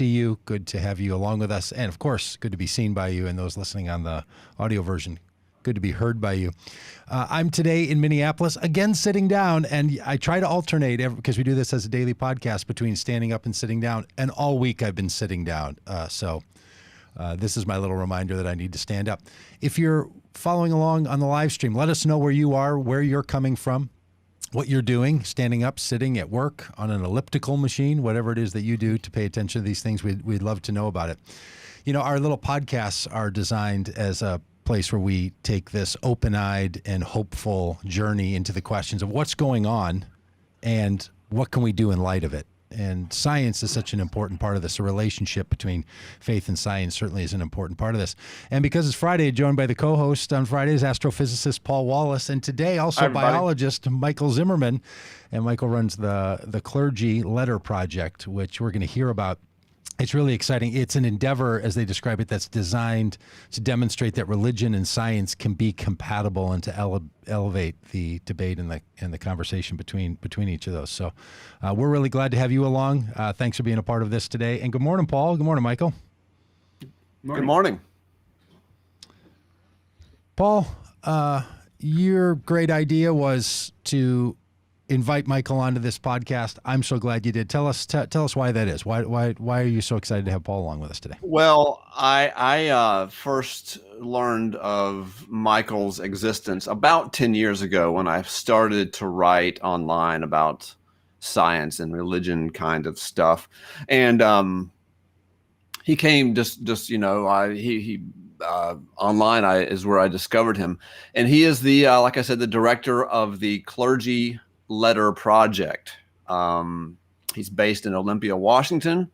see you. Good to have you along with us. And of course, good to be seen by you and those listening on the audio version. Good to be heard by you. I'm today in Minneapolis, again sitting down, and I try to alternate because we do this as a daily podcast between standing up and sitting down. And all week I've been sitting down. So this is my little reminder that I need to stand up. If you're following along on the live stream, let us know where you are, where you're coming from, what you're doing, standing up, sitting at work, on an elliptical machine, whatever it is that you do to pay attention to these things. We'd love to know about it. You know, our little podcasts are designed as a place where we take this open-eyed and hopeful journey into the questions of what's going on and what can we do in light of it. And science is such an important part of this. The relationship between faith and science certainly is an important part of this. And because it's Friday, joined by the co-host on Fridays, astrophysicist Paul Wallace, and today also biologist Michael Zimmerman. And Michael runs the Clergy Letter Project, which we're going to hear about. It's really exciting. It's an endeavor, as they describe it, that's designed to demonstrate that religion and science can be compatible and to elevate the debate and the conversation between each of those. So we're really glad to have you along. Thanks for being a part of this today. And good morning, Paul. Good morning, Michael. Good morning. Paul, your great idea was to invite Michael onto this podcast. I'm so glad you did. Tell us why that is. Why are you so excited to have Paul along with us today? Well, I first learned of Michael's existence about 10 years ago when I started to write online about science and religion kind of stuff. And he came just online is where I discovered him. And he is the, like I said, the director of the Clergy Letter Project. He's based in Olympia, Washington.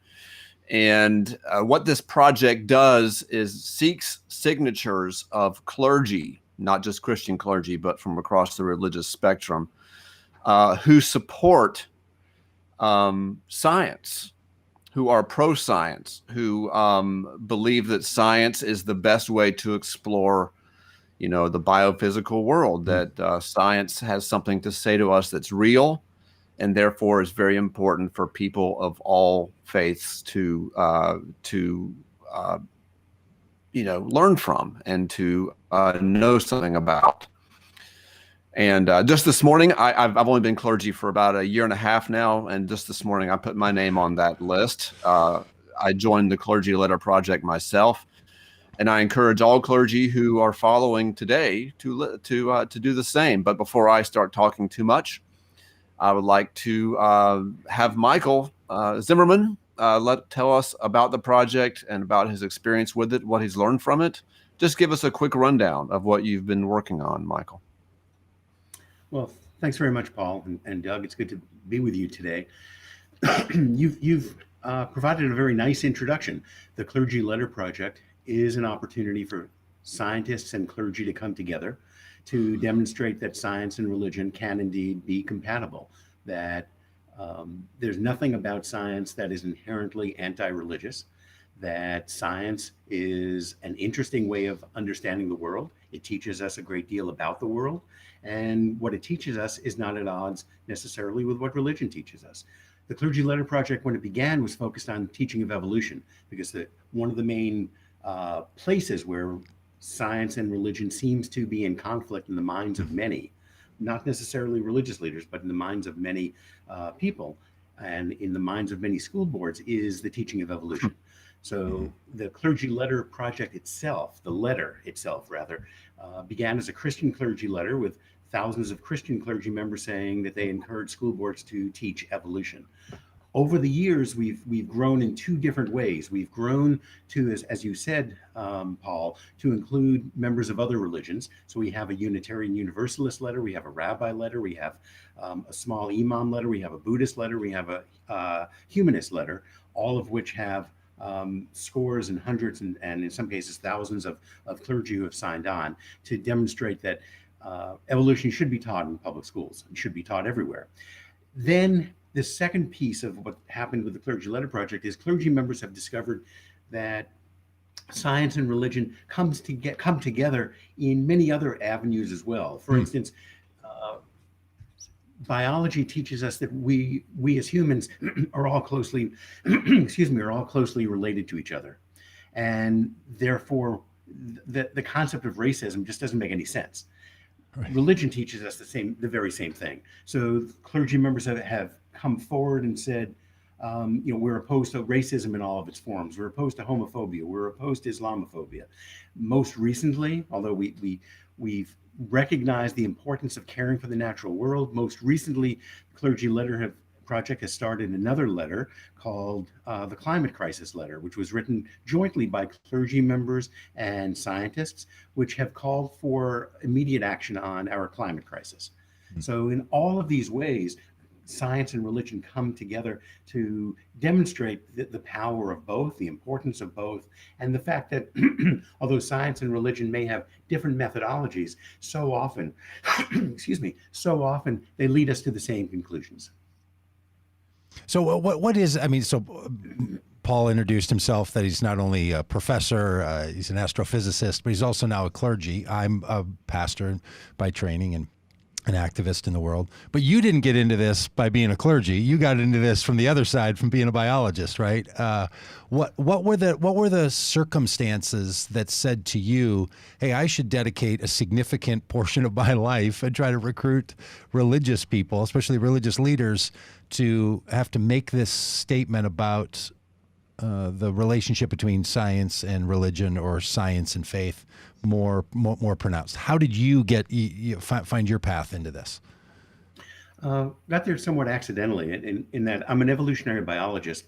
And what this project does is seeks signatures of clergy, not just Christian clergy, but from across the religious spectrum, who support science, who are pro-science, who believe that science is the best way to explore the biophysical world, that science has something to say to us that's real and therefore is very important for people of all faiths to learn from and to know something about. And just this morning, I've only been clergy for about a year and a half now, and just this morning I put my name on that list. I joined the Clergy Letter Project myself. And I encourage all clergy who are following today to do the same. But before I start talking too much, I would like to have Michael Zimmerman tell us about the project and about his experience with it, what he's learned from it. Just give us a quick rundown of what you've been working on, Michael. Well, thanks very much, Paul and Doug. It's good to be with you today. You've provided a very nice introduction. The Clergy Letter Project is an opportunity for scientists and clergy to come together to demonstrate that science and religion can indeed be compatible, that there's nothing about science that is inherently anti-religious, that science is an interesting way of understanding the world. It teaches us a great deal about the world, and what it teaches us is not at odds necessarily with what religion teaches us. The Clergy Letter Project, when it began, was focused on teaching of evolution, because one of the main places where science and religion seems to be in conflict in the minds of many, not necessarily religious leaders, but in the minds of many people and in the minds of many school boards, is the teaching of evolution. So the Clergy Letter Project itself, the letter itself rather, began as a Christian clergy letter with thousands of Christian clergy members saying that they encourage school boards to teach evolution. Over the years, we've grown in two different ways. We've grown to, as you said, Paul, to include members of other religions. So we have a Unitarian Universalist letter, we have a Rabbi letter, we have a small Imam letter, we have a Buddhist letter, we have a Humanist letter, all of which have scores and hundreds and in some cases thousands of clergy who have signed on to demonstrate that evolution should be taught in public schools. It should be taught everywhere. Then the second piece of what happened with the Clergy Letter Project is clergy members have discovered that science and religion come together in many other avenues as well. For instance, biology teaches us that we as humans are all closely, excuse me, are all closely related to each other, and therefore the concept of racism just doesn't make any sense. Right. Religion teaches us the very same thing. So clergy members have come forward and said, we're opposed to racism in all of its forms. We're opposed to homophobia. We're opposed to Islamophobia. Most recently, although we've recognized the importance of caring for the natural world, most recently, Clergy Letter Project has started another letter called the Climate Crisis Letter, which was written jointly by clergy members and scientists, which have called for immediate action on our climate crisis. So in all of these ways, science and religion come together to demonstrate the power of both, the importance of both, and the fact that although science and religion may have different methodologies, so often, excuse me, so often they lead us to the same conclusions. So what is, I mean, so Paul introduced himself that he's not only a professor, he's an astrophysicist, but he's also now a clergy. I'm a pastor by training and an activist in the world. But you didn't get into this by being a clergy. You got into this from the other side, from being a biologist, right? What were the circumstances that said to you, hey, I should dedicate a significant portion of my life and try to recruit religious people, especially religious leaders, to have to make this statement about the relationship between science and religion, or science and faith, more pronounced? How did you find your path into this? Got there somewhat accidentally in that I'm an evolutionary biologist.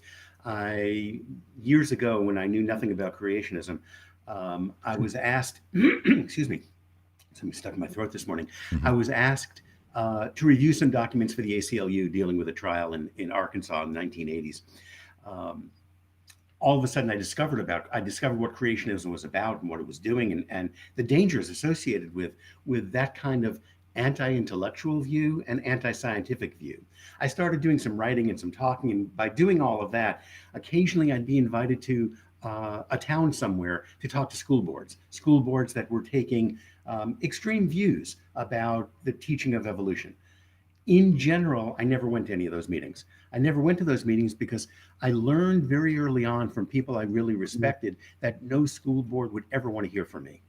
Years ago, when I knew nothing about creationism, I was asked, excuse me, something stuck in my throat this morning. Mm-hmm. I was asked to review some documents for the ACLU dealing with a trial in Arkansas in the 1980s. All of a sudden I discovered what creationism was about and what it was doing, and the dangers associated with that kind of anti-intellectual view and anti-scientific view. I started doing some writing and some talking, and by doing all of that, occasionally I'd be invited to a town somewhere to talk to school boards that were taking extreme views about the teaching of evolution. In general, I never went to any of those meetings. I never went to those meetings because I learned very early on from people I really respected that no school board would ever want to hear from me.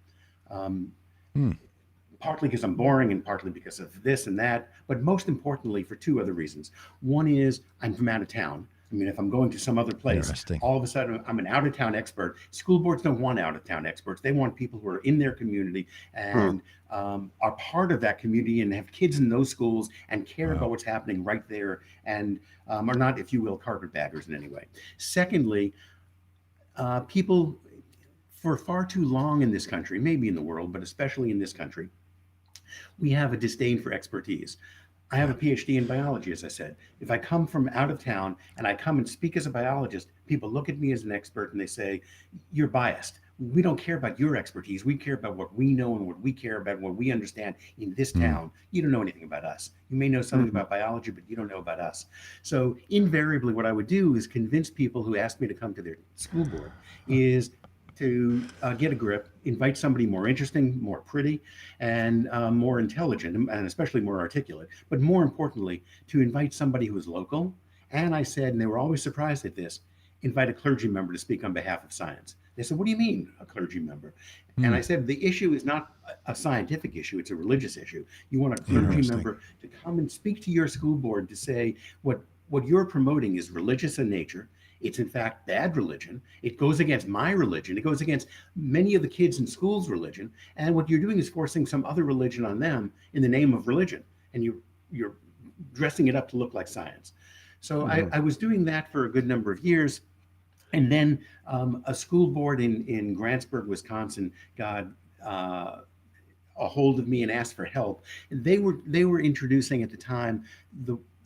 Partly because I'm boring and partly because of this and that, but most importantly for two other reasons. One is I'm from out of town. I mean, if I'm going to some other place, all of a sudden I'm an out-of-town expert. School boards don't want out-of-town experts. They want people who are in their community and are part of that community and have kids in those schools and care about what's happening right there, and are not, if you will, carpetbaggers in any way. Secondly, people for far too long in this country, maybe in the world, but especially in this country, we have a disdain for expertise. I have a PhD in biology, as I said. If I come from out of town and I come and speak as a biologist, people look at me as an expert and they say, you're biased. We don't care about your expertise. We care about what we know and what we care about, what we understand in this town. You don't know anything about us. You may know something about biology, but you don't know about us. So invariably what I would do is convince people who ask me to come to their school board is to get a grip, invite somebody more interesting, more pretty, and more intelligent, and especially more articulate. But more importantly, to invite somebody who is local. And I said, and they were always surprised at this, invite a clergy member to speak on behalf of science. They said, what do you mean, a clergy member? And I said, the issue is not a scientific issue, it's a religious issue. You want a clergy member to come and speak to your school board to say what you're promoting is religious in nature. It's in fact bad religion. It goes against my religion. It goes against many of the kids in school's religion. And what you're doing is forcing some other religion on them in the name of religion. And you're dressing it up to look like science. So I was doing that for a good number of years. And then a school board in Grantsburg, Wisconsin got a hold of me and asked for help. They were introducing at the time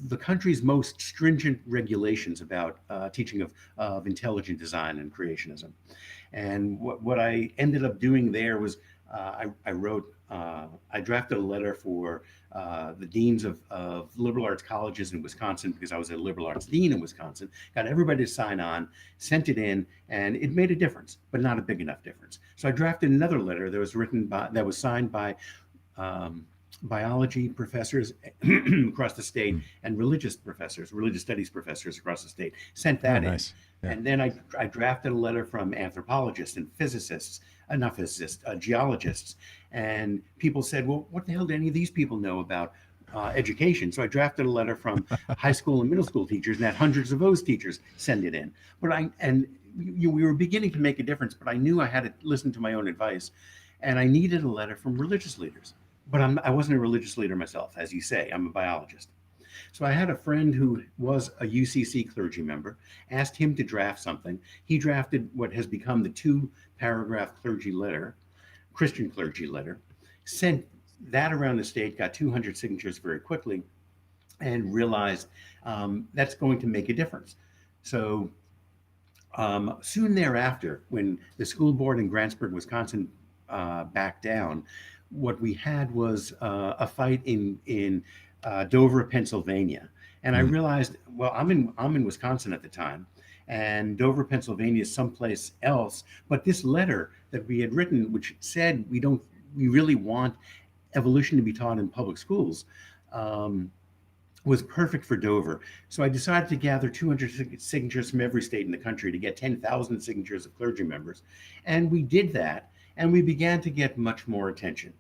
the country's most stringent regulations about teaching of intelligent design and creationism. And what I ended up doing there was I drafted a letter for the deans of liberal arts colleges in Wisconsin, because I was a liberal arts dean in Wisconsin, got everybody to sign on, sent it in, and it made a difference, but not a big enough difference. So I drafted another letter that was signed by biology professors across the state and religious professors, religious studies professors across the state sent Oh, that in. nice. Yeah. And then I drafted a letter from anthropologists and physicists, not physicists, geologists. And people said, well, what the hell do any of these people know about education? So I drafted a letter from high school and middle school teachers and had hundreds of those teachers send it in. We were beginning to make a difference, but I knew I had to listen to my own advice. And I needed a letter from religious leaders. But I wasn't a religious leader myself, as you say, I'm a biologist. So I had a friend who was a UCC clergy member, asked him to draft something. He drafted what has become the 2-paragraph clergy letter, Christian clergy letter, sent that around the state, got 200 signatures very quickly, and realized that's going to make a difference. So soon thereafter, when the school board in Grantsburg, Wisconsin backed down, what we had was a fight in Dover, Pennsylvania. And I realized, well, I'm in Wisconsin at the time, and Dover, Pennsylvania is someplace else. But this letter that we had written, which said we really want evolution to be taught in public schools, was perfect for Dover. So I decided to gather 200 signatures from every state in the country to get 10,000 signatures of clergy members. And we did that, and we began to get much more attention.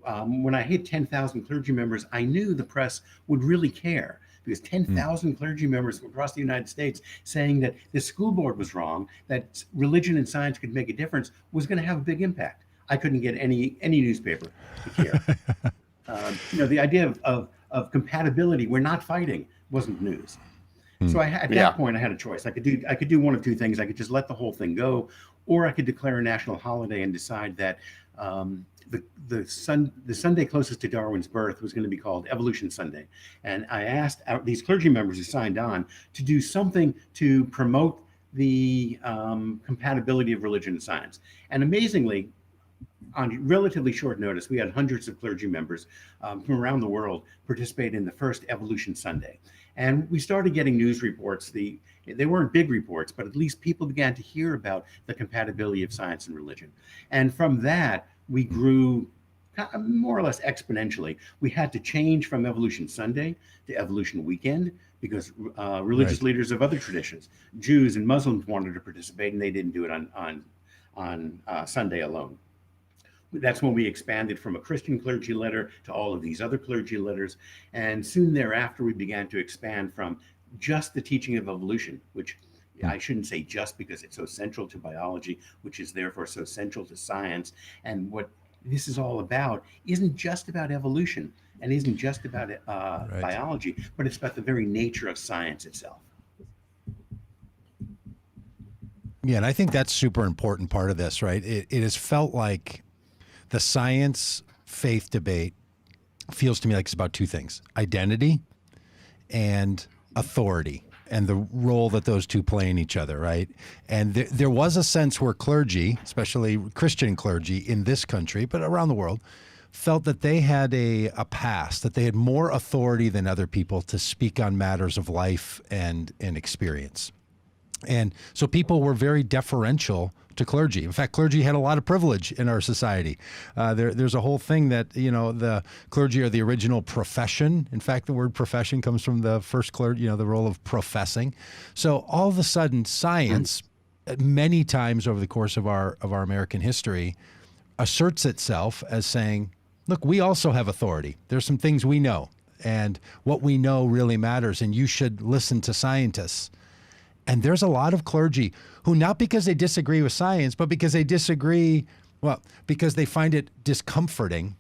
When I hit 10,000 clergy members, I knew the press would really care, because 10,000 clergy members from across the United States saying that the school board was wrong, that religion and science could make a difference, was going to have a big impact. I couldn't get any newspaper to care. The idea of compatibility, we're not fighting, wasn't news. So at that point, I had a choice. I could do one of two things. I could just let the whole thing go, or I could declare a national holiday and decide that the Sunday closest to Darwin's birth was going to be called Evolution Sunday. And I asked these clergy members who signed on to do something to promote the compatibility of religion and science. And amazingly, on relatively short notice, we had hundreds of clergy members from around the world participate in the first Evolution Sunday. And we started getting news reports. They weren't big reports, but at least people began to hear about the compatibility of science and religion. And from that, we grew more or less exponentially. We had to change from Evolution Sunday to Evolution Weekend because religious leaders of other traditions, Jews and Muslims, wanted to participate, and they didn't do it on Sunday alone. That's when we expanded from a Christian clergy letter to all of these other clergy letters. And soon thereafter, we began to expand from just the teaching of evolution, which I shouldn't say just because it's so central to biology, which is therefore so central to science. And what this is all about isn't just about evolution and isn't just about biology, but it's about the very nature of science itself. Yeah, and I think that's super important part of this, right? It has felt like the science-faith debate feels to me like it's about two things: identity and authority, and the role that those two play in each other, right? And there was a sense where clergy, especially Christian clergy in this country, but around the world, felt that they had a past, that they had more authority than other people to speak on matters of life and experience. And so people were very deferential to clergy. In fact, clergy had a lot of privilege in our society. There's a whole thing that, the clergy are the original profession. In fact, the word profession comes from the first clergy, the role of professing. So all of a sudden, science, many times over the course of our American history, asserts itself as saying, look, we also have authority. There's some things we know, and what we know really matters, and you should listen to scientists. And there's a lot of clergy who, not because they disagree with science, but because they because they find it discomforting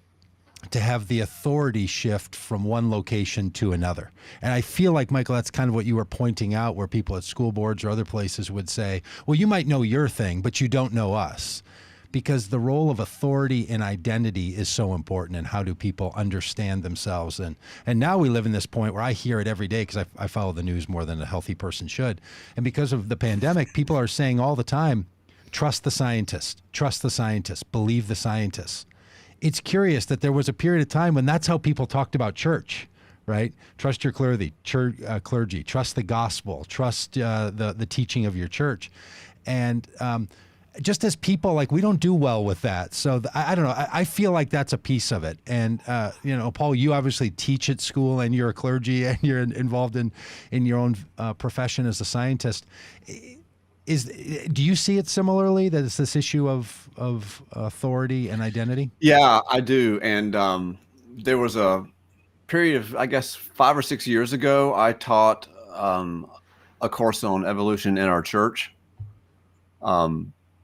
to have the authority shift from one location to another. And I feel like, Michael, that's kind of what you were pointing out, where people at school boards or other places would say, well, you might know your thing, but you don't know us. Because the role of authority and identity is so important, and how do people understand themselves. And now we live in this point where I hear it every day, because I follow the news more than a healthy person should. And because of the pandemic, people are saying all the time, trust the scientists, believe the scientists. It's curious that there was a period of time when that's how people talked about church, right? Trust your clergy, trust the gospel, trust the teaching of your church. And just as people, like, we don't do well with that. So I don't know. I feel like that's a piece of it. And, Paul, you obviously teach at school and you're a clergy and you're involved in your own profession as a scientist. Do you see it similarly, that it's this issue of authority and identity? Yeah, I do. And there was a period of, I guess, 5 or 6 years ago, I taught a course on evolution in our church.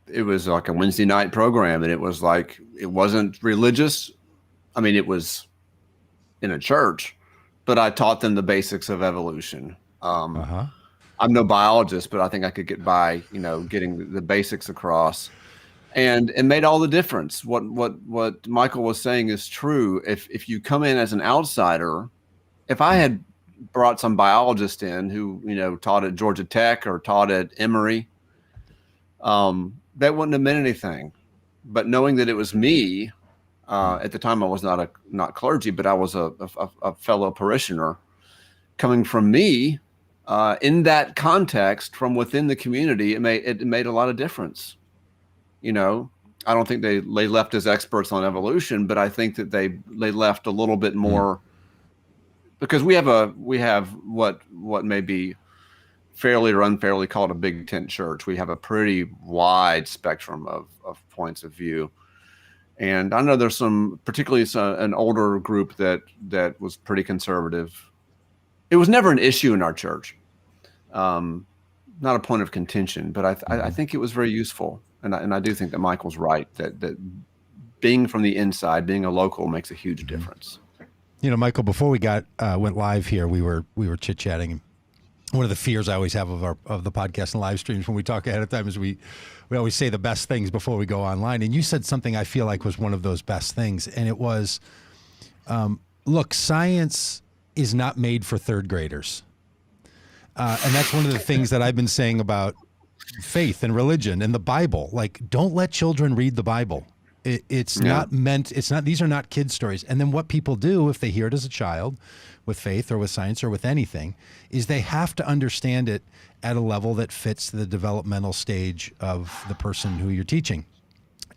It was like a Wednesday night program, and it was like, it wasn't religious. I mean, it was in a church, but I taught them the basics of evolution. I'm no biologist, but I think I could get by, getting the basics across. And it made all the difference. What Michael was saying is true. If you come in as an outsider, if I had brought some biologist in who, taught at Georgia Tech or taught at Emory, that wouldn't have meant anything. But knowing that it was me, at the time I was not clergy, but I was a fellow parishioner, coming from me, in that context from within the community, it made a lot of difference. I don't think they left as experts on evolution, but I think that they left a little bit more, because we have what may be fairly or unfairly called a big tent church. We have a pretty wide spectrum of points of view. And I know there's particularly an older group that was pretty conservative. It was never an issue in our church. Not a point of contention, but I think it was very useful. And I do think that Michael's right, that being from the inside, being a local, makes a huge difference. Michael, before we went live here, we were chit-chatting. One of the fears I always have of the podcast and live streams when we talk ahead of time is we always say the best things before we go online. And you said something I feel like was one of those best things. And it was, look, science is not made for third graders. And that's one of the things that I've been saying about faith and religion and the Bible. Like, don't let children read the Bible. These are not kid stories. And then what people do if they hear it as a child with faith or with science or with anything is they have to understand it at a level that fits the developmental stage of the person who you're teaching.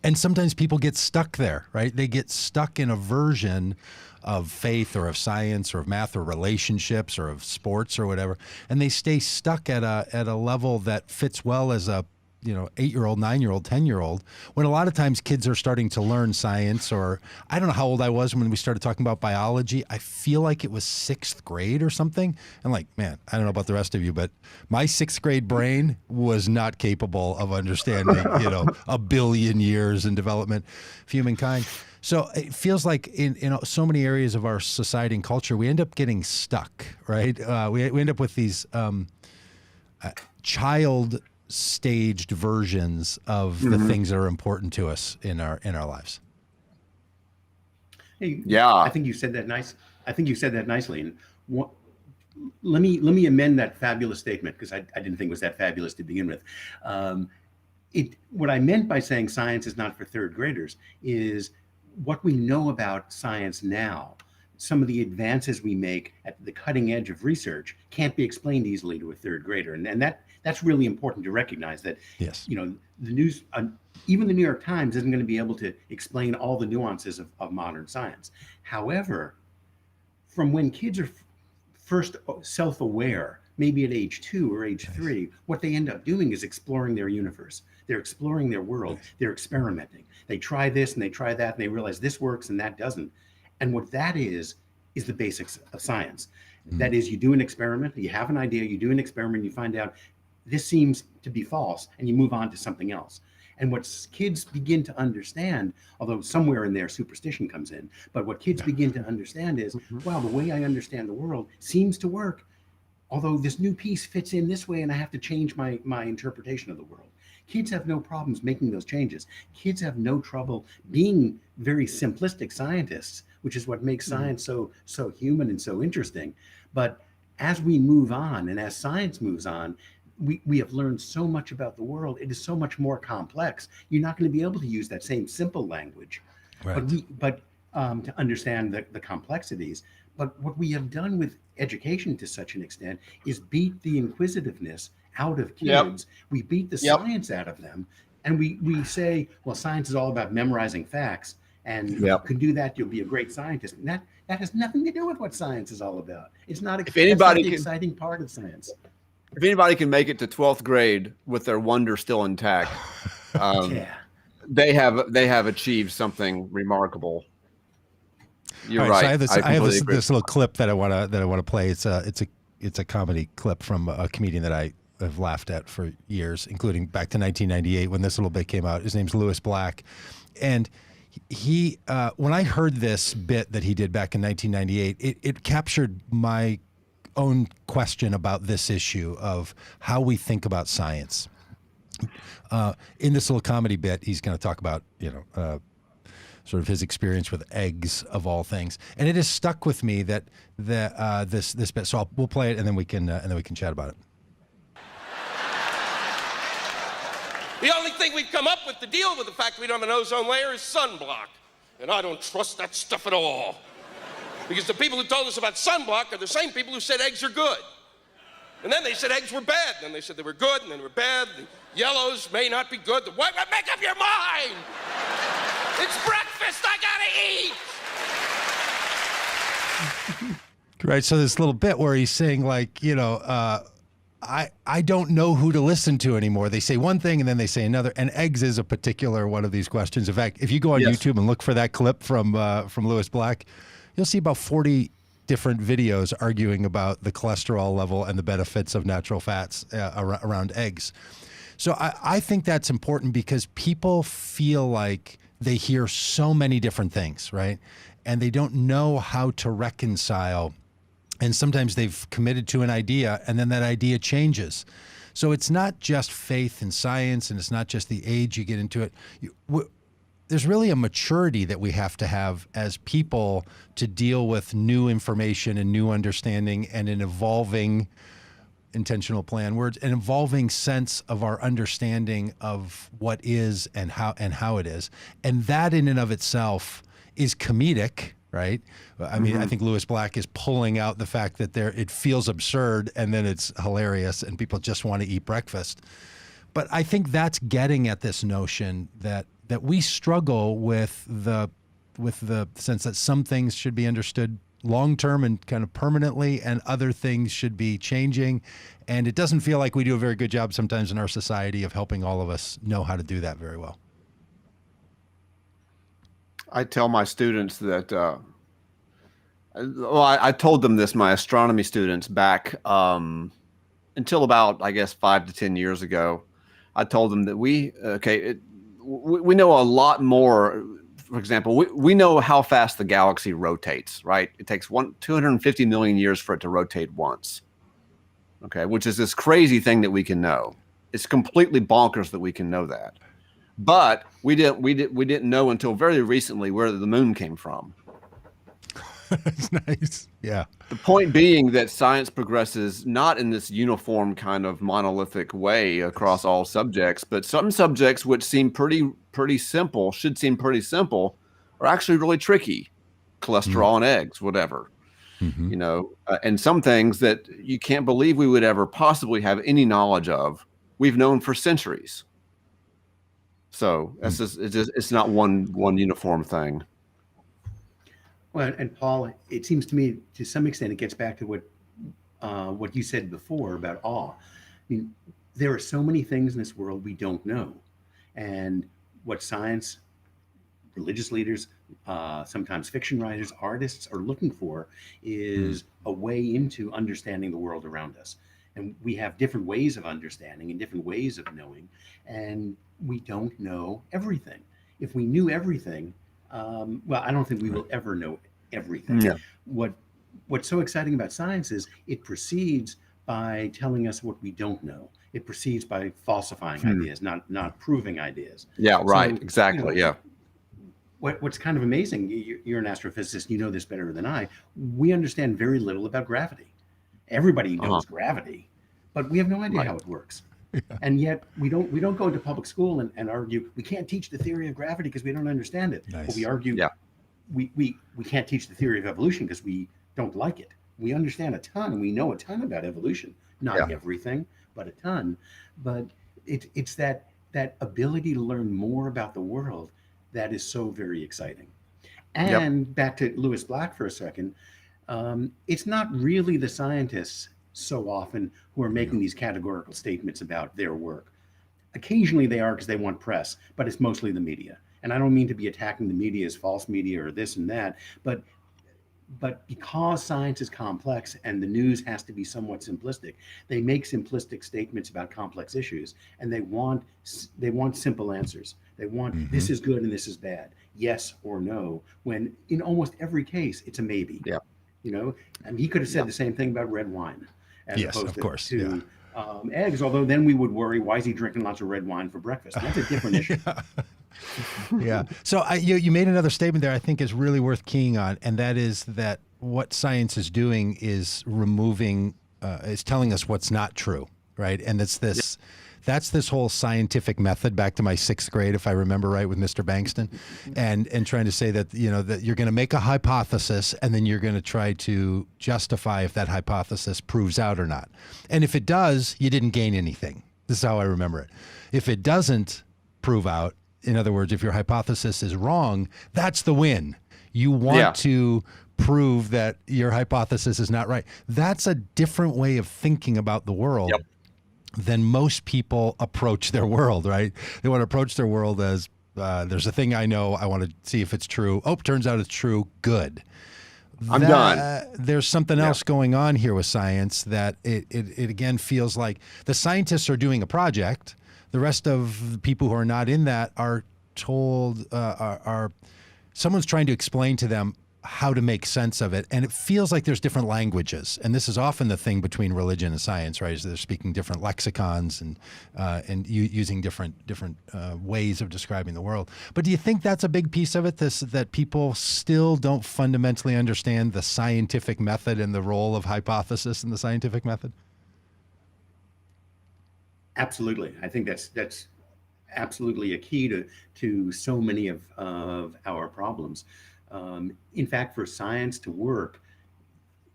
And sometimes people get stuck there, right? They get stuck in a version of faith or of science or of math or relationships or of sports or whatever. And they stay stuck at a level that fits well as a 8-year-old, 9-year-old, 10-year-old, when a lot of times kids are starting to learn science. Or I don't know how old I was when we started talking about biology. I feel like it was 6th grade or something. I'm like, man, I don't know about the rest of you, but my 6th grade brain was not capable of understanding, a billion years in development of humankind. So it feels like in so many areas of our society and culture, we end up getting stuck, right? We end up with these child staged versions of the things that are important to us in our lives. Hey, yeah, I think you said that nicely. And let me amend that fabulous statement, because I didn't think it was that fabulous to begin with. What I meant by saying science is not for third graders is what we know about science now. Some of the advances we make at the cutting edge of research can't be explained easily to a third grader, and that's really important to recognize. That yes, the news, even the New York Times, isn't going to be able to explain all the nuances of modern science. However, from when kids are first self-aware, maybe at age 2 or age 3, what they end up doing is exploring their universe. They're exploring their world. They're experimenting. They try this and they try that, and they realize this works and that doesn't. And what that is the basics of science. That is, you do an experiment, you have an idea, you do an experiment, you find out this seems to be false, and you move on to something else. And what kids begin to understand, although somewhere in there superstition comes in, but what kids begin to understand is, wow, the way I understand the world seems to work, although this new piece fits in this way and I have to change my interpretation of the world. Kids have no problems making those changes. Kids have no trouble being very simplistic scientists, which is what makes science so human and so interesting. But as we move on and as science moves on, we have learned so much about the world. It is so much more complex. You're not going to be able to use that same simple language, right, but to understand the complexities. But what we have done with education to such an extent is beat the inquisitiveness out of kids. We beat the science out of them And we say, well, science is all about memorizing facts. And if you Yep. can do that, you'll be a great scientist. And that has nothing to do with what science is all about. It's not, If that's not anybody the can, exciting part of science. if anybody can make it to 12th grade with their wonder still intact, Yeah. they have achieved something remarkable. You're All right, right. so I have completely agree. this little clip that I want to play. It's a comedy clip from a comedian that I have laughed at for years, including back to 1998 when this little bit came out. His name's Lewis Black, and he when I heard this bit that he did back in 1998, it captured my own question about this issue of how we think about science. In this little comedy bit, he's going to talk about sort of his experience with eggs of all things, and it has stuck with me that this bit. So we'll play it, and then we can chat about it. The only thing we've come up with to deal with the fact we don't have an ozone layer is sunblock. And I don't trust that stuff at all. Because the people who told us about sunblock are the same people who said eggs are good. And then they said eggs were bad. And then they said they were good, and then they were bad. The yellows may not be good. The white, make up your mind! It's breakfast, I gotta eat! Right, so this little bit where he's saying, like, I don't know who to listen to anymore. They say one thing and then they say another. And eggs is a particular one of these questions. In fact, if you go on YouTube and look for that clip from Lewis Black, you'll see about 40 different videos arguing about the cholesterol level and the benefits of natural fats around eggs. So I think that's important because people feel like they hear so many different things, right? And they don't know how to reconcile. And sometimes they've committed to an idea and then that idea changes. So it's not just faith in science and it's not just the age you get into it. There's really a maturity that we have to have as people to deal with new information and new understanding and an evolving, intentional play on words, an evolving sense of our understanding of what is and how it is. And that in and of itself is comedic, right? I mean, I think Lewis Black is pulling out the fact that it feels absurd and then it's hilarious and people just want to eat breakfast. But I think that's getting at this notion that we struggle with the sense that some things should be understood long-term and kind of permanently and other things should be changing. And it doesn't feel like we do a very good job sometimes in our society of helping all of us know how to do that very well. I tell my students that, I told them this, my astronomy students back until about, I guess, 5 to 10 years ago. I told them that we know a lot more. For example, we know how fast the galaxy rotates, right? It takes 250 million years for it to rotate once. Okay, which is this crazy thing that we can know. It's completely bonkers that we can know that. But we didn't know until very recently where the moon came from. That's nice. Yeah. The point being that science progresses not in this uniform kind of monolithic way across all subjects, but some subjects which seem pretty simple, should seem pretty simple, are actually really tricky. Cholesterol and eggs, whatever. And some things that you can't believe we would ever possibly have any knowledge of, we've known for centuries. So it's not one uniform thing. Well, and Paul, it seems to me to some extent it gets back to what you said before about awe. I mean, there are so many things in this world we don't know, and what science, religious leaders, sometimes fiction writers, artists are looking for is a way into understanding the world around us. And we have different ways of understanding and different ways of knowing, and we don't know everything. If we knew everything, well, I don't think we will ever know everything. Yeah. What's so exciting about science is it proceeds by telling us what we don't know. It proceeds by falsifying ideas, not proving ideas. Yeah, right. So, exactly. Yeah. What's kind of amazing, you're an astrophysicist, you know this better than I, we understand very little about gravity. Everybody knows gravity, but we have no idea how it works. Yeah. And yet we don't go into public school and argue we can't teach the theory of gravity because we don't understand it. Nice. But we argue we can't teach the theory of evolution because we don't like it. We understand a ton and we know a ton about evolution, not everything, but a ton. But it's that that ability to learn more about the world that is so very exciting. Yep. And back to Lewis Black for a second, it's not really the scientists so often who are making these categorical statements about their work. Occasionally they are because they want press, but it's mostly the media. And I don't mean to be attacking the media as false media or this and that, but because science is complex and the news has to be somewhat simplistic, they make simplistic statements about complex issues, and they want simple answers. They want this is good and this is bad, yes or no, when in almost every case it's a maybe. Yeah. You know, and he could have said the same thing about red wine as Yes, opposed of course, to eggs, although then we would worry, why is he drinking lots of red wine for breakfast? That's a different issue. Yeah. So you made another statement there I think is really worth keying on, and that is that what science is doing is is telling us what's not true, right? And that's this whole scientific method, back to my 6th grade, if I remember right, with Mr. Bankston, and trying to say that, that you're going to make a hypothesis and then you're going to try to justify if that hypothesis proves out or not. And if it does, you didn't gain anything. This is how I remember it. If it doesn't prove out, in other words, if your hypothesis is wrong, that's the win. You want to prove that your hypothesis is not right. That's a different way of thinking about the world than most people approach their world, right? They want to approach their world as, there's a thing I know, I want to see if it's true. Oh, turns out it's true. Good. I'm done. There's something else going on here with science that it again feels like the scientists are doing a project. The rest of the people who are not in that are told, someone's trying to explain to them how to make sense of it. And it feels like there's different languages. And this is often the thing between religion and science, right? Is they're speaking different lexicons and using different ways of describing the world. But do you think that's a big piece of it, that people still don't fundamentally understand the scientific method and the role of hypothesis in the scientific method? Absolutely. I think that's absolutely a key to so many of our problems. In fact, for science to work,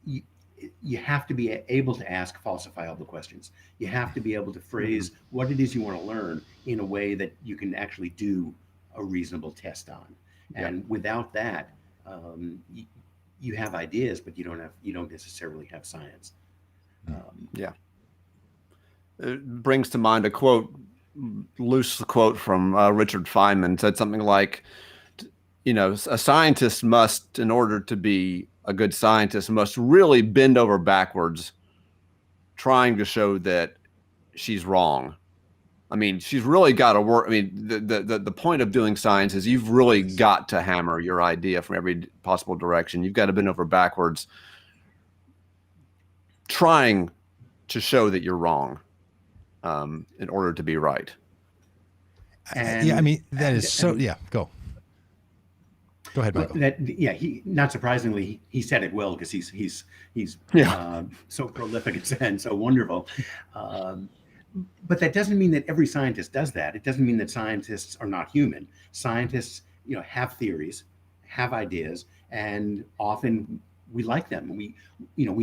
you have to be able to ask falsifiable questions. You have to be able to phrase what it is you want to learn in a way that you can actually do a reasonable test on. And without that, you have ideas, but you don't necessarily have science. It brings to mind a loose quote from Richard Feynman, said something like, a scientist must, in order to be a good scientist, must really bend over backwards trying to show that she's wrong. I mean, she's really got to work. I mean, the point of doing science is you've really got to hammer your idea from every possible direction. You've got to bend over backwards trying to show that you're wrong in order to be right. And, I mean, that is so, go. Go ahead, Michael. He, not surprisingly, he said it well because he's so prolific and so wonderful. But that doesn't mean that every scientist does that. It doesn't mean that scientists are not human. Scientists, have theories, have ideas, and often we like them. We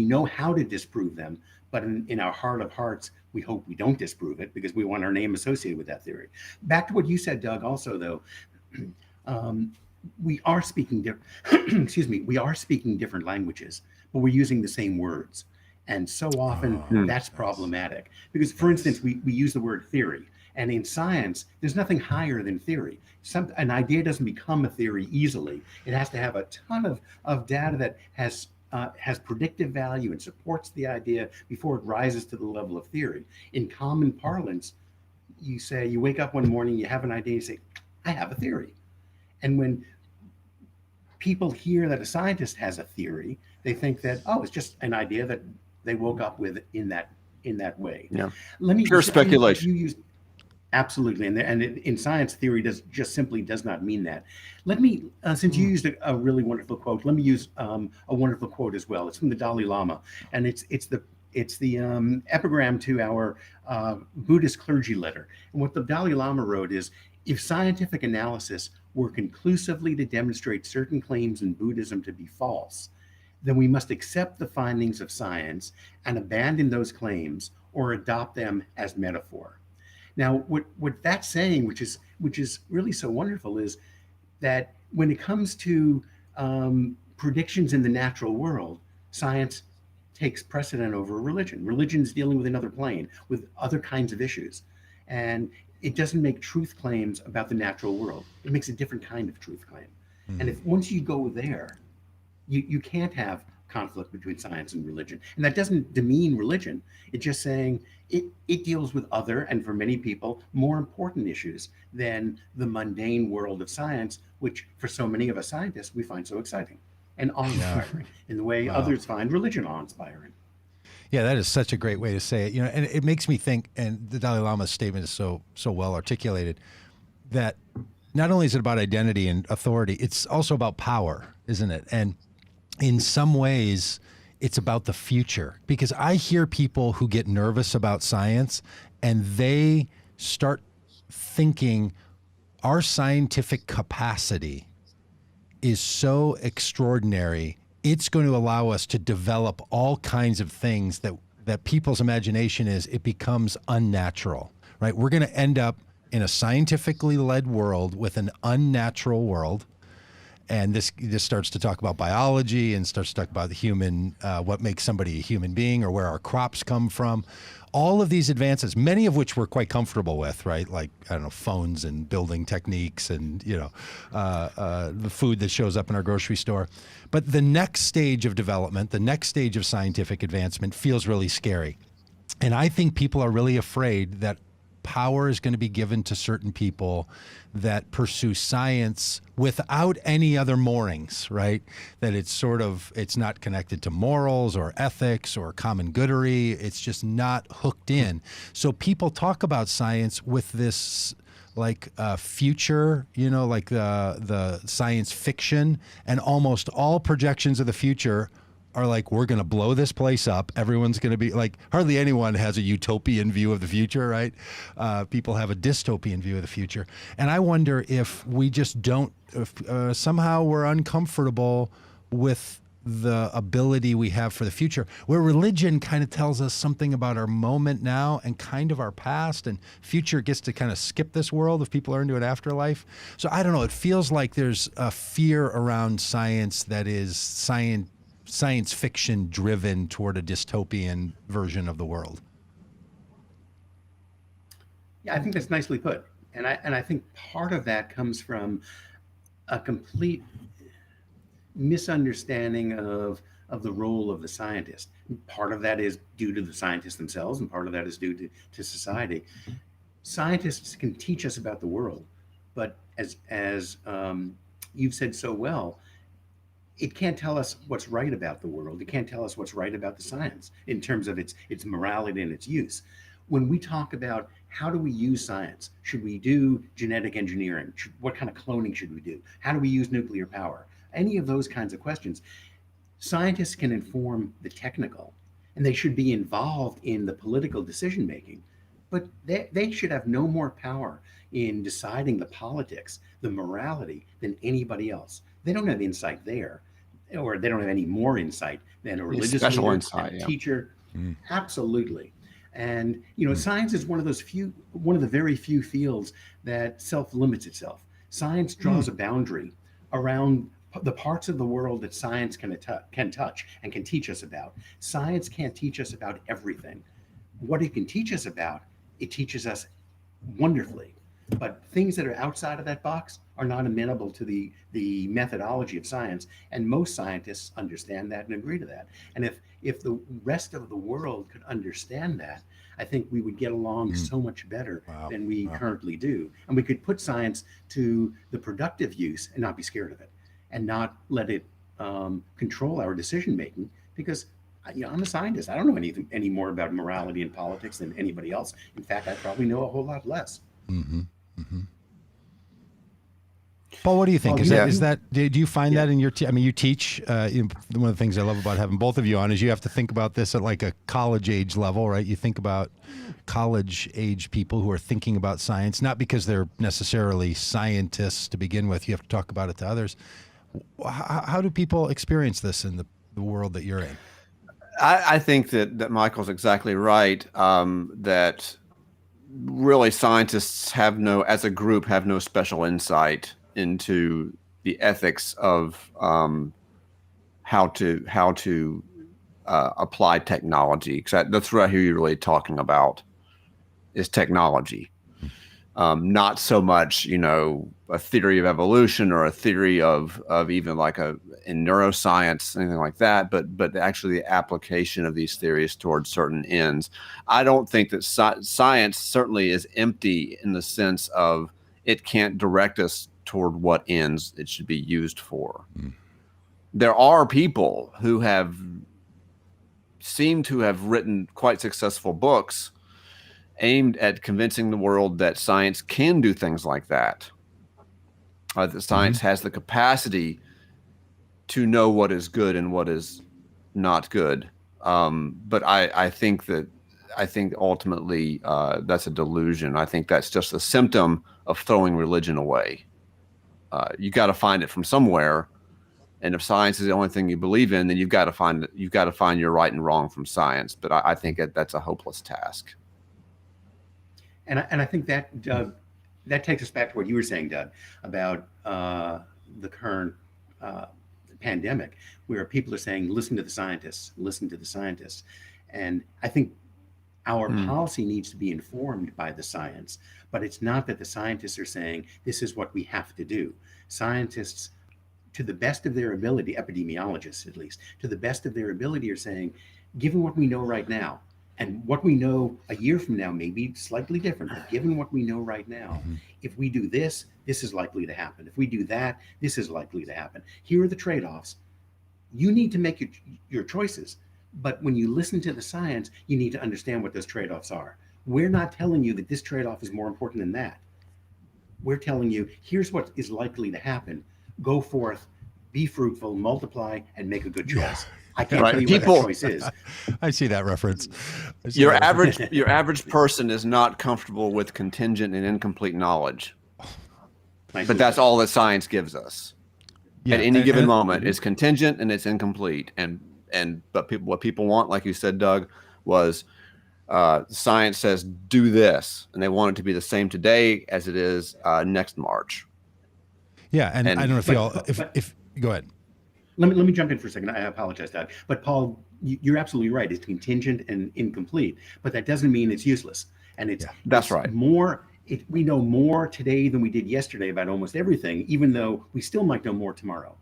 know how to disprove them, but in our heart of hearts, we hope we don't disprove it because we want our name associated with that theory. Back to what you said, Doug, also though, we are speaking we are speaking different languages, but we're using the same words. And so often that's problematic because, for instance, we use the word theory, and in science, there's nothing higher than theory. An idea doesn't become a theory easily. It has to have a ton of data that has predictive value and supports the idea before it rises to the level of theory. In common parlance, you wake up one morning, you have an idea, you say, I have a theory. And when people hear that a scientist has a theory, they think that, it's just an idea that they woke up with in that way. Yeah. Pure speculation. Absolutely, and in science, theory just simply does not mean that. Let me, since you used a really wonderful quote, let me use a wonderful quote as well. It's from the Dalai Lama, and it's the epigram to our Buddhist clergy letter. And what the Dalai Lama wrote is, if scientific analysis were conclusively to demonstrate certain claims in Buddhism to be false, then we must accept the findings of science and abandon those claims or adopt them as metaphor. Now, what that's saying, which is really so wonderful, is that when it comes to predictions in the natural world, science takes precedent over religion. Religion's dealing with another plane, with other kinds of issues. And it doesn't make truth claims about the natural world. It makes a different kind of truth claim. And if once you go there, you can't have conflict between science and religion. And that doesn't demean religion. It's just saying it deals with other, and for many people, more important issues than the mundane world of science, which for so many of us scientists, we find so exciting and awe-inspiring in the way others find religion awe-inspiring. Yeah, that is such a great way to say it. And it makes me think, and the Dalai Lama's statement is so well articulated, that not only is it about identity and authority, it's also about power, isn't it? And in some ways, it's about the future, because I hear people who get nervous about science and they start thinking our scientific capacity is so extraordinary. It's going to allow us to develop all kinds of things that people's imagination is, it becomes unnatural, right? We're going to end up in a scientifically led world with an unnatural world. And this starts to talk about biology and starts to talk about the human, what makes somebody a human being, or where our crops come from. All of these advances, many of which we're quite comfortable with, right? Like, I don't know, phones and building techniques and, the food that shows up in our grocery store. But the next stage of development, the next stage of scientific advancement feels really scary. And I think people are really afraid that power is going to be given to certain people that pursue science without any other moorings, right? That it's not connected to morals or ethics or common goodery. It's just not hooked in. So people talk about science with this future, like the science fiction, and almost all projections of the future are like, we're going to blow this place up. Everyone's going to be like, hardly anyone has a utopian view of the future, right? People have a dystopian view of the future. And I wonder if we just somehow we're uncomfortable with the ability we have for the future, where religion kind of tells us something about our moment now and kind of our past, and future gets to kind of skip this world if people are into an afterlife. So I don't know. It feels like there's a fear around science that is science fiction driven toward a dystopian version of the world. Yeah, I think that's nicely put. And I think part of that comes from a complete misunderstanding of the role of the scientist. Part of that is due to the scientists themselves, and part of that is due to society. Scientists can teach us about the world, but as you've said so well, it can't tell us what's right about the world. It can't tell us what's right about the science in terms of its morality and its use. When we talk about how do we use science, should we do genetic engineering? What kind of cloning should we do? How do we use nuclear power? Any of those kinds of questions. Scientists can inform the technical, and they should be involved in the political decision making, but they should have no more power in deciding the politics, the morality, than anybody else. They don't have insight there, or they don't have any more insight than a religious leader, a teacher. Absolutely. And science is one of the very few fields that self-limits itself. Science draws a boundary around the parts of the world that science can touch and can teach us about. Science can't teach us about everything. What it can teach us about, it teaches us wonderfully. But things that are outside of that box are not amenable to the methodology of science. And most scientists understand that and agree to that. And if the rest of the world could understand that, I think we would get along so much better than we currently do. And we could put science to the productive use and not be scared of it, and not let it control our decision making. Because I'm a scientist. I don't know anything any more about morality and politics than anybody else. In fact, I probably know a whole lot less. Paul, what do you think? Do you find that in your you teach, one of the things I love about having both of you on is you have to think about this at like a college age level, right? You think about college age people who are thinking about science, not because they're necessarily scientists to begin with. You have to talk about it to others. How do people experience this in the world that you're in? I think that Michael's exactly right, that really scientists as a group, have no special insight into the ethics of how to apply technology. Because that's what I hear you really talking about is technology. Not so much, a theory of evolution or a theory of even like in neuroscience, anything like that, but actually the application of these theories towards certain ends. I don't think that science certainly is empty in the sense of it can't direct us toward what ends it should be used for. There are people who seem to have written quite successful books aimed at convincing the world that science can do things like that. That science has the capacity to know what is good and what is not good. But I think ultimately that's a delusion. I think that's just a symptom of throwing religion away. You got to find it from somewhere, and if science is the only thing you believe in, then you've got to find your right and wrong from science. But I think that's a hopeless task. And I think that, Doug, that takes us back to what you were saying, Doug, about the current pandemic, where people are saying, listen to the scientists, listen to the scientists. And I think our policy needs to be informed by the science, but it's not that the scientists are saying, this is what we have to do. Scientists, to the best of their ability, epidemiologists at least, to the best of their ability are saying, given what we know right now, and what we know a year from now may be slightly different, but given what we know right now, if we do this, this is likely to happen. If we do that, this is likely to happen. Here are the trade-offs. You need to make your choices. But when you listen to the science, you need to understand what those trade-offs are. We're not telling you that this trade-off is more important than that. We're telling you, here's what is likely to happen. Go forth, be fruitful, multiply, and make a good choice. I can't tell you what that choice is. I see that reference. Your average person is not comfortable with contingent and incomplete knowledge. But that's all that science gives us. At any given moment, it's contingent and it's incomplete. But what people want, like you said, Doug, was science says do this, and they want it to be the same today as it is next March. Yeah, and I don't know if go ahead. Let me jump in for a second. I apologize, Doug. But Paul, you're absolutely right. It's contingent and incomplete, but that doesn't mean it's useless. And that's right. We know more today than we did yesterday about almost everything, even though we still might know more tomorrow.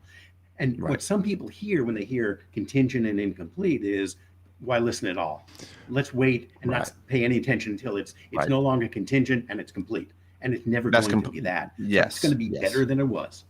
And what some people hear when they hear contingent and incomplete is, why listen at all? Let's wait and not pay any attention until it's no longer contingent and it's complete. And it's never going to be that. Yes. So it's going to be better than it was.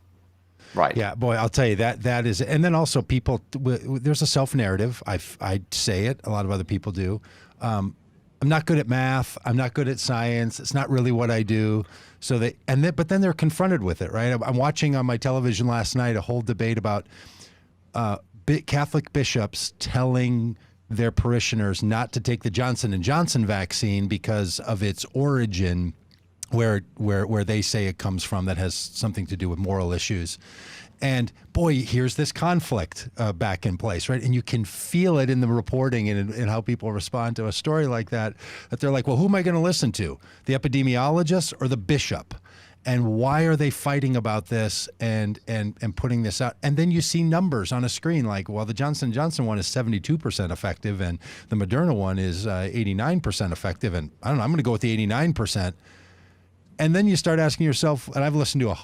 Right. Yeah, boy, I'll tell you that is, and then also people, there's a self-narrative. I say it. A lot of other people do. I'm not good at math. I'm not good at science. It's not really what I do. So but then they're confronted with it, right? I'm watching on my television last night a whole debate about Catholic bishops telling their parishioners not to take the Johnson & Johnson vaccine because of its origin, where they say it comes from, that has something to do with moral issues. And boy, here's this conflict back in place, right? And you can feel it in the reporting and how people respond to a story like that they're like, well, who am I going to listen to? The epidemiologist or the bishop? And why are they fighting about this and putting this out? And then you see numbers on a screen like, well, the Johnson & Johnson one is 72% effective and the Moderna one is 89% effective. And I don't know, I'm going to go with the 89%. And then you start asking yourself, and I've listened to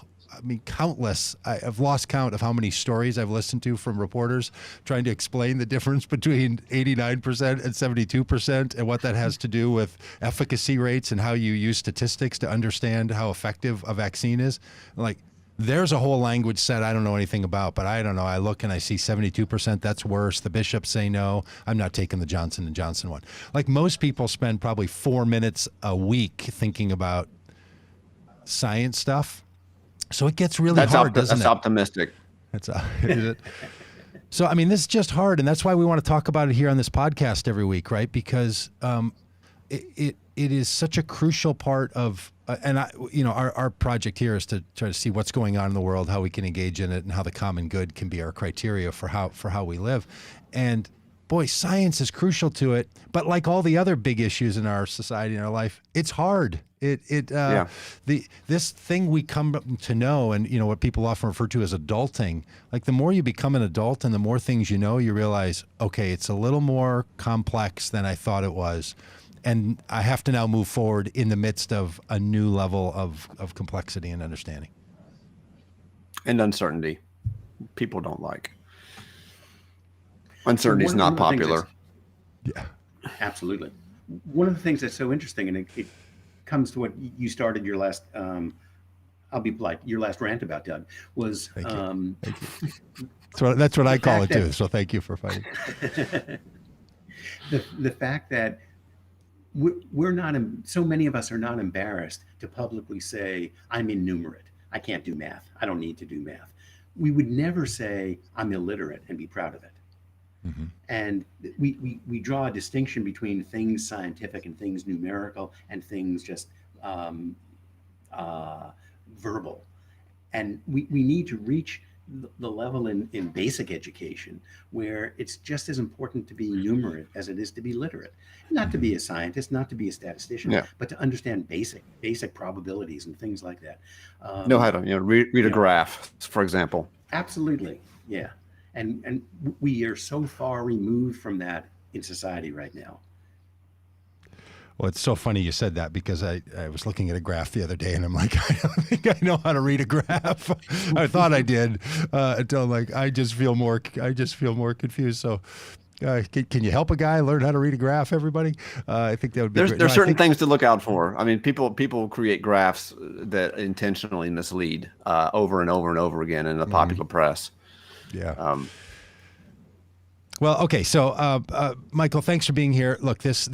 countless, I've lost count of how many stories I've listened to from reporters trying to explain the difference between 89% and 72% and what that has to do with efficacy rates and how you use statistics to understand how effective a vaccine is. Like, there's a whole language set I don't know anything about, but I don't know. I look and I see 72%, that's worse. The bishops say no, I'm not taking the Johnson & Johnson one. Like, most people spend probably 4 minutes a week thinking about science stuff. So it gets really hard, doesn't it? That's optimistic. Is it? So, I mean, this is just hard, and that's why we want to talk about it here on this podcast every week, right? Because it is such a crucial part of, our project here is to try to see what's going on in the world, how we can engage in it, and how the common good can be our criteria for how we live. And boy, science is crucial to it. But like all the other big issues in our society and our life, it's hard. This thing we come to know, and what people often refer to as adulting, like the more you become an adult and the more things you know, you realize, okay, it's a little more complex than I thought it was. And I have to now move forward in the midst of a new level of complexity and understanding. And uncertainty. People don't like. Uncertainty is not popular. Yeah, absolutely. One of the things that's so interesting, and it comes to what you started your last, I'll be polite, your last rant about, Doug, was... Thank you. That's what I call it too, so thank you for fighting. The fact that we're not, so many of us are not embarrassed to publicly say, I'm innumerate. I can't do math. I don't need to do math. We would never say, I'm illiterate and be proud of it. Mm-hmm. And we draw a distinction between things scientific and things numerical and things just verbal. And we need to reach the level in basic education where it's just as important to be numerate as it is to be literate. Not to be a scientist, not to be a statistician, but to understand basic probabilities and things like that. Know how to read a graph, for example. Absolutely, yeah. And we are so far removed from that in society right now. Well, it's so funny you said that because I was looking at a graph the other day and I'm like, I don't think I know how to read a graph. I thought I did until I just feel more confused. So can you help a guy learn how to read a graph, everybody? I think that would be great. There's certain things to look out for. I mean, people create graphs that intentionally mislead over and over and over again in the popular press. Yeah. Well, okay. So, Michael, thanks for being here. Look, this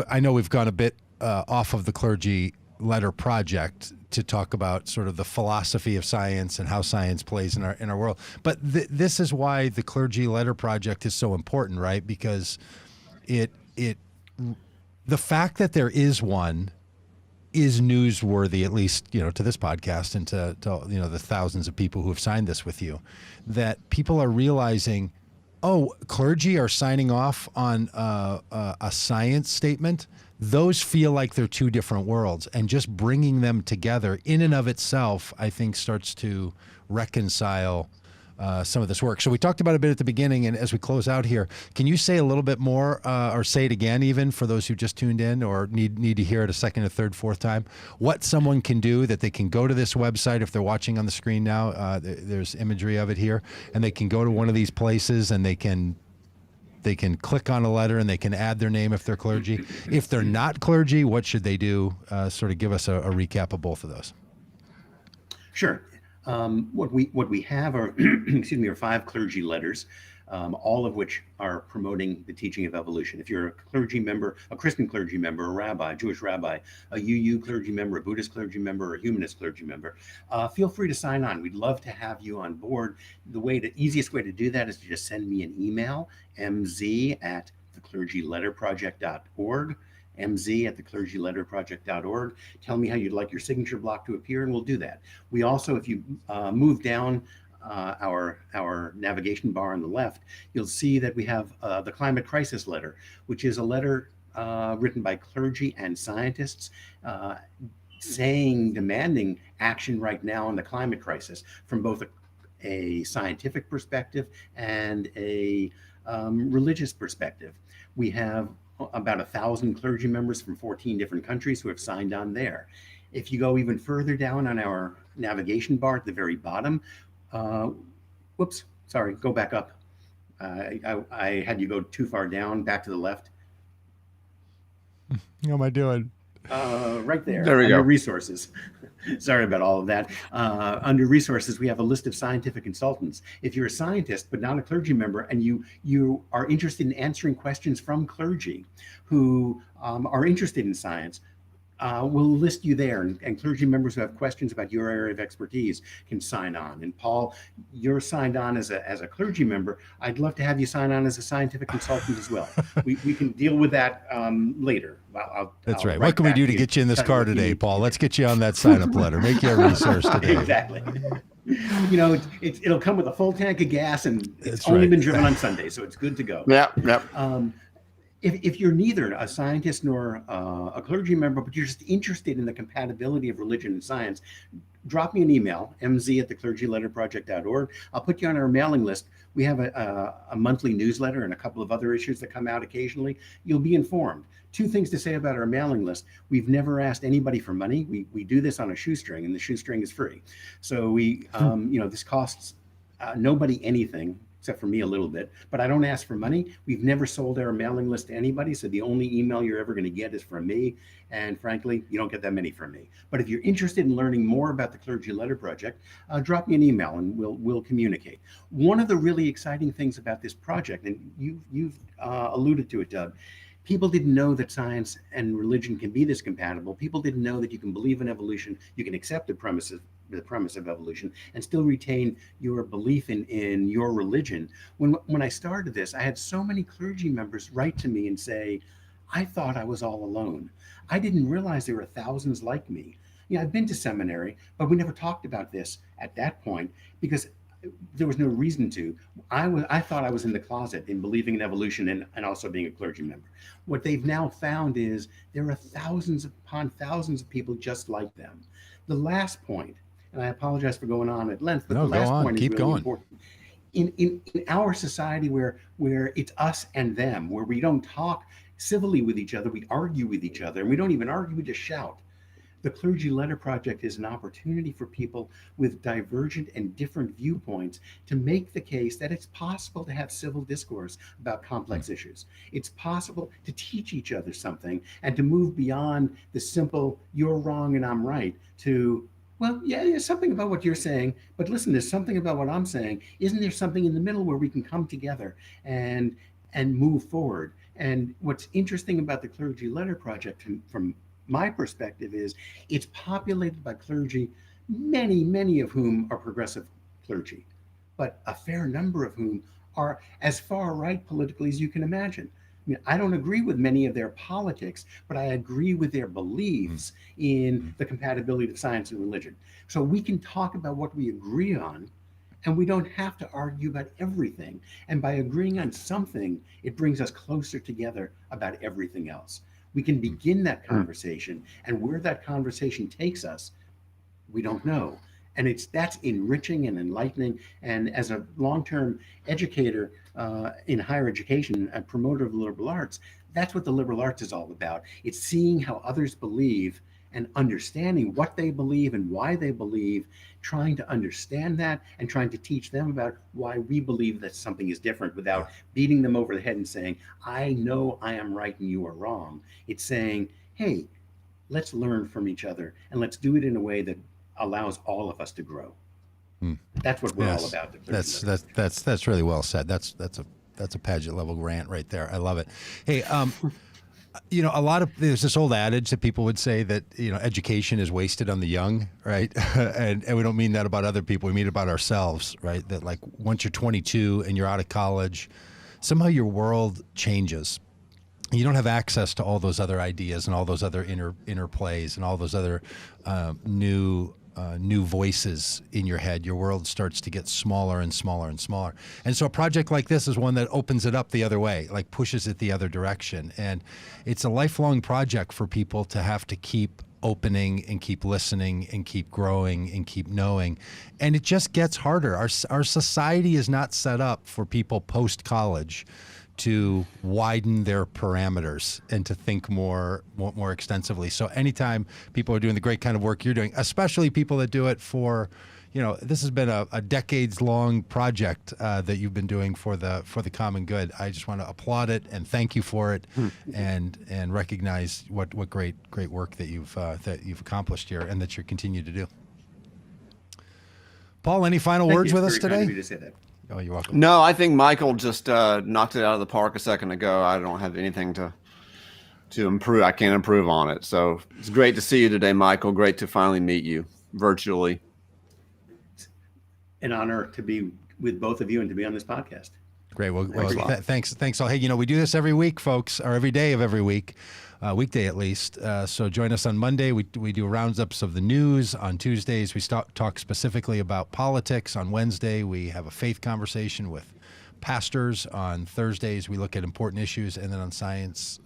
I know we've gone a bit off of the Clergy Letter Project to talk about sort of the philosophy of science and how science plays in our world. But this is why the Clergy Letter Project is so important, right? Because the fact that there is one is newsworthy, at least to this podcast and to the thousands of people who have signed this with you, that people are realizing, oh, clergy are signing off on a science statement. Those feel like they're two different worlds, and just bringing them together in and of itself, I think, starts to reconcile some of this work. So we talked about it a bit at the beginning, and as we close out here, can you say a little bit more, or say it again even for those who just tuned in or need to hear it a second, a third, fourth time, what someone can do, that they can go to this website if they're watching on the screen now, there's imagery of it here, and they can go to one of these places and they can click on a letter and they can add their name if they're clergy. If they're not clergy, what should they do? Sort of give us a recap of both of those. Sure. What we have are are 5 clergy letters, all of which are promoting the teaching of evolution. If you're a clergy member, a Christian clergy member, a rabbi, a Jewish rabbi, a UU clergy member, a Buddhist clergy member, or a humanist clergy member, feel free to sign on. We'd love to have you on board. The easiest way to do that is to just send me an email, mz@theclergyletterproject.org. mz@theclergyletterproject.org. Tell me how you'd like your signature block to appear, and we'll do that. We also, if you move down our navigation bar on the left, you'll see that we have the Climate Crisis Letter, which is a letter written by clergy and scientists demanding action right now on the climate crisis from both a scientific perspective and a religious perspective. We have about 1,000 clergy members from 14 different countries who have signed on there. If you go even further down on our navigation bar at the very bottom, go back up. I had you go too far down, back to the left. How am I doing? Right there. There we go. Resources. Sorry about all of that. Under resources, we have a list of scientific consultants. If you're a scientist but not a clergy member, and you are interested in answering questions from clergy who are interested in science, we'll list you there, and clergy members who have questions about your area of expertise can sign on. And Paul, you're signed on as a clergy member. I'd love to have you sign on as a scientific consultant as well. We can deal with that later. That's right. What can we do to get you in this car today, Paul? Let's get you on that sign-up letter. Make you a resource today. Exactly. You know, it'll come with a full tank of gas, and it's That's only right. been driven on Sunday, so it's good to go. Yep. If you're neither a scientist nor a clergy member, but you're just interested in the compatibility of religion and science, drop me an email, mz@theclergyletterproject.org. I'll put you on our mailing list. We have a monthly newsletter and a couple of other issues that come out occasionally. You'll be informed. Two things to say about our mailing list. We've never asked anybody for money. We do this on a shoestring, and the shoestring is free. So this costs nobody anything, except for me a little bit, but I don't ask for money. We've never sold our mailing list to anybody, so the only email you're ever going to get is from me, and frankly, you don't get that many from me. But if you're interested in learning more about the Clergy Letter Project, drop me an email and we'll communicate. One of the really exciting things about this project, and you've alluded to it, Doug, people didn't know that science and religion can be this compatible. People didn't know that you can believe in evolution, you can accept the premise of evolution, and still retain your belief in your religion. When I started this, I had so many clergy members write to me and say, I thought I was all alone. I didn't realize there were thousands like me. I've been to seminary, but we never talked about this at that point because there was no reason to. I thought I was in the closet in believing in evolution and also being a clergy member. What they've now found is there are thousands upon thousands of people just like them. The last point, and I apologize for going on at length, but the last point is really important. In our society where it's us and them, where we don't talk civilly with each other, we argue with each other, and we don't even argue, we just shout. The Clergy Letter Project is an opportunity for people with divergent and different viewpoints to make the case that it's possible to have civil discourse about complex issues. It's possible to teach each other something and to move beyond the simple, you're wrong and I'm right, to, well, yeah, there's something about what you're saying, but listen, there's something about what I'm saying. Isn't there something in the middle where we can come together and move forward? And what's interesting about the Clergy Letter Project from my perspective is it's populated by clergy, many of whom are progressive clergy, but a fair number of whom are as far right politically as you can imagine. I don't agree with many of their politics, but I agree with their beliefs in the compatibility of science and religion. So we can talk about what we agree on, and we don't have to argue about everything. And by agreeing on something, it brings us closer together about everything else. We can begin that conversation, and where that conversation takes us, we don't know. And that's enriching and enlightening. And as a long-term educator in higher education, a promoter of the liberal arts, that's what the liberal arts is all about. It's seeing how others believe and understanding what they believe and why they believe, trying to understand that and trying to teach them about why we believe that something is different without beating them over the head and saying, I know I am right and you are wrong. It's saying, hey, let's learn from each other and let's do it in a way that allows all of us to grow. That's what we're all about. That's really well said. That's a Pagitt level rant right there. I love it. Hey, there's this old adage that people would say that, education is wasted on the young, right? and we don't mean that about other people. We mean it about ourselves, right? That like once you're 22 and you're out of college, somehow your world changes. You don't have access to all those other ideas and all those other interplays and all those other new voices in your head. Your world starts to get smaller and smaller and smaller. And so a project like this is one that opens it up the other way, like pushes it the other direction. And it's a lifelong project for people to have to keep opening and keep listening and keep growing and keep knowing. And it just gets harder. Our society is not set up for people post-college to widen their parameters and to think more extensively. So anytime people are doing the great kind of work you're doing, especially people that do it for, this has been a decades-long project that you've been doing for the common good. I just want to applaud it and thank you for it, and recognize what great work that you've accomplished here and that you continue to do. Paul, any final words with us today? Kind of you to say that. Oh, you're welcome. No, I think Michael just knocked it out of the park a second ago. I don't have anything to improve. I can't improve on it. So it's great to see you today, Michael. Great to finally meet you virtually. An honor to be with both of you and to be on this podcast. Great. Well, Thanks. thanks all. Hey, we do this every week, folks, or every day of every week, weekday at least. So join us on Monday. We do roundups of the news. On Tuesdays, we talk specifically about politics. On Wednesday, we have a faith conversation with pastors. On Thursdays, we look at important issues, and then on science,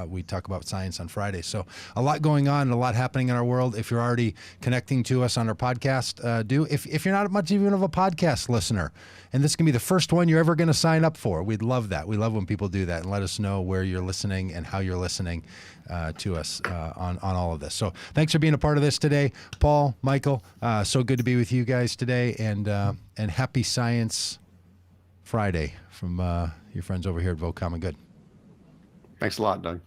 we talk about science on Friday. So a lot going on and a lot happening in our world. If you're already connecting to us on our podcast, do. If you're not much even of a podcast listener, and this can be the first one you're ever going to sign up for, we'd love that. We love when people do that and let us know where you're listening and how you're listening to us on all of this. So thanks for being a part of this today, Paul, Michael. So good to be with you guys today, and happy Science Friday from your friends over here at Vote Common Good. Thanks a lot, Doug.